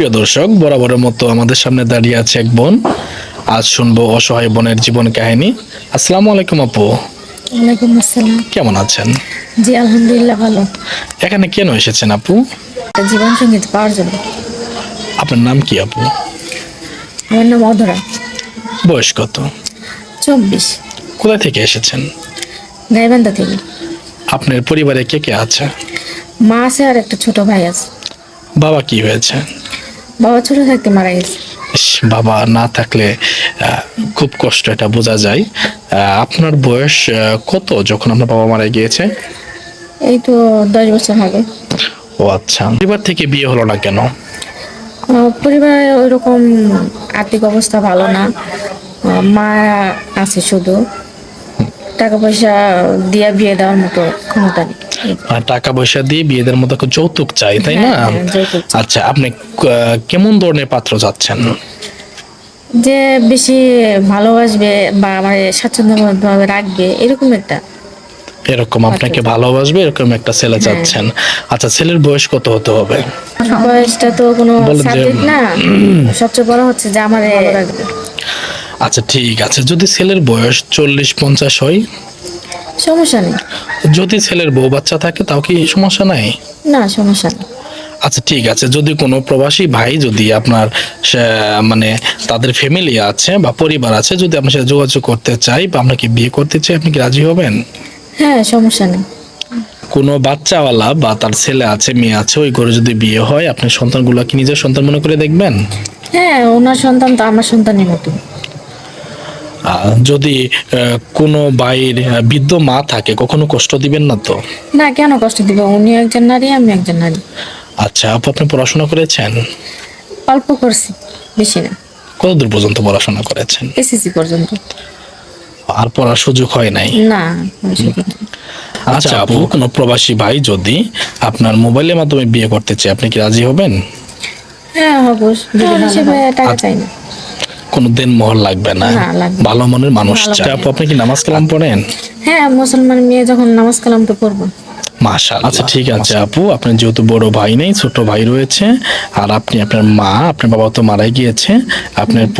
প্রিয় দর্শক, বরাবরের মতো আমাদের সামনে দাঁড়িয়ে আছে এক বোন। আজ শুনবো অসহায় বোনের জীবন কাহিনী। আসসালামু আলাইকুম আপু, ওয়ালাইকুম আসসালাম। কেমন আছেন? জি আলহামদুলিল্লাহ ভালো। এখানে কেন এসেছেন আপু? একটা জীবন সঙ্গীত পাওয়ার জন্য। আপনার নাম কি আপু? আমার নাম অধরা। বয়স কত? 24। কোথায় থেকে এসেছেন? গাইবান্ধা থেকে। আপনার পরিবারে কে কে আছে? মা আছে আর একটা ছোট ভাই আছে। বাবা কি হয়েছে? বাবা ছোট থাকতে মারা গেছে। ইস, বাবা না থাকলে খুব কষ্ট, এটা বোঝা যায়। আপনার বয়স কত যখন আপনার বাবা মারা গিয়েছে? এই তো 10 বছর হবে। ও আচ্ছা, পরিবার থেকে বিয়ে হলো না কেন? পরিবারে ওইরকম আর্থিক অবস্থা ভালো না। মা আছে শুধু, টাকা পয়সা দিয়া বিয়ে দেওয়ার মতো ক্ষমতা নেই। আর টাকা পয়সা দিয়ে বিয়েদের মতো একটা যৌতুক চাই, তাই না? হ্যাঁ, যৌতুক চাই। আচ্ছা, আপনি কেমন ধরনের পাত্র চাচ্ছেন? যে বেশি ভালোবাসবে বা আমার স্বাচ্ছন্দ্যভাবে রাখবে এরকম একটা। এরকম আপনাকে ভালোবাসবে এরকম একটা ছেলে চাচ্ছেন। আচ্ছা, ছেলের বয়স কত হতে হবে? বয়সটা তো কোনো বলেন যে- সাবজেক্ট না, সবচেয়ে বড় হচ্ছে যে আমার ভালো রাখবে। আচ্ছা ঠিক আছে, যদি ছেলের বয়স 40-50 হয়, সমস্যা নেই। যদি ছেলের বউ বাচ্চা থাকে তাও কি সমস্যা নাই? না, সমস্যা নেই। আচ্ছা ঠিক আছে, যদি কোনো প্রবাসী ভাই যদি আপনার মানে তাদের ফ্যামিলি আছে বা পরিবার আছে, যদি আপনার সাথে যোগাযোগ করতে চাই বা আপনাকে বিয়ে করতে চাই, আপনি কি রাজি হবেন? হ্যাঁ, সমস্যা নেই। কোনো বাচ্চাওয়ালা বা তার ছেলে আছে মেয়ে আছে, ওই ঘরে যদি বিয়ে হয়, আপনি সন্তানগুলো কি নিজের সন্তান মনে করে দেখবেন? হ্যাঁ, ওনার সন্তান তো আমার সন্তানের মতো। যদি কোনো ভাইয়ের বৃদ্ধ মা থাকে, কখনো কষ্ট দিবেন না তো? না, কেন কষ্ট দিব? উনি একজন নারী, আমি একজন নারী। আচ্ছা আপু, আপনি পড়াশোনা করেছেন? অল্প করছি, বেশি না। কতদূর পর্যন্ত পড়াশোনা করেছেন? এসএসসি পর্যন্ত। আর পড়ার সুযোগ হয় নাই? না, কোনো সুযোগ নেই। আচ্ছা আপু, কোনো প্রবাসী ভাই যদি আপনার মোবাইলের মাধ্যমে বিয়ে করতে চায়, আপনি কি রাজি হবেন? হ্যাঁ, অবশ্যই হিসেবে টাকা চাই না। কোনো দেনমোহর লাগবে না? না, লাগবে না। ভালো মনের মানুষ ভালো চাই। মনের। আপু, আপনি কি নামাজ কালাম পড়েন? হ্যাঁ, মুসলমান মেয়ে যখন নামাজ কালাম তো পড়বো। মাশাআল্লাহ। আচ্ছা ঠিক আছে আপু, আপনার যেহেতু বড় ভাই নেই, ছোট ভাই রয়েছে, আর আপনি আপনার মা, আপনার বাবা তো মারা গিয়েছে, আপনার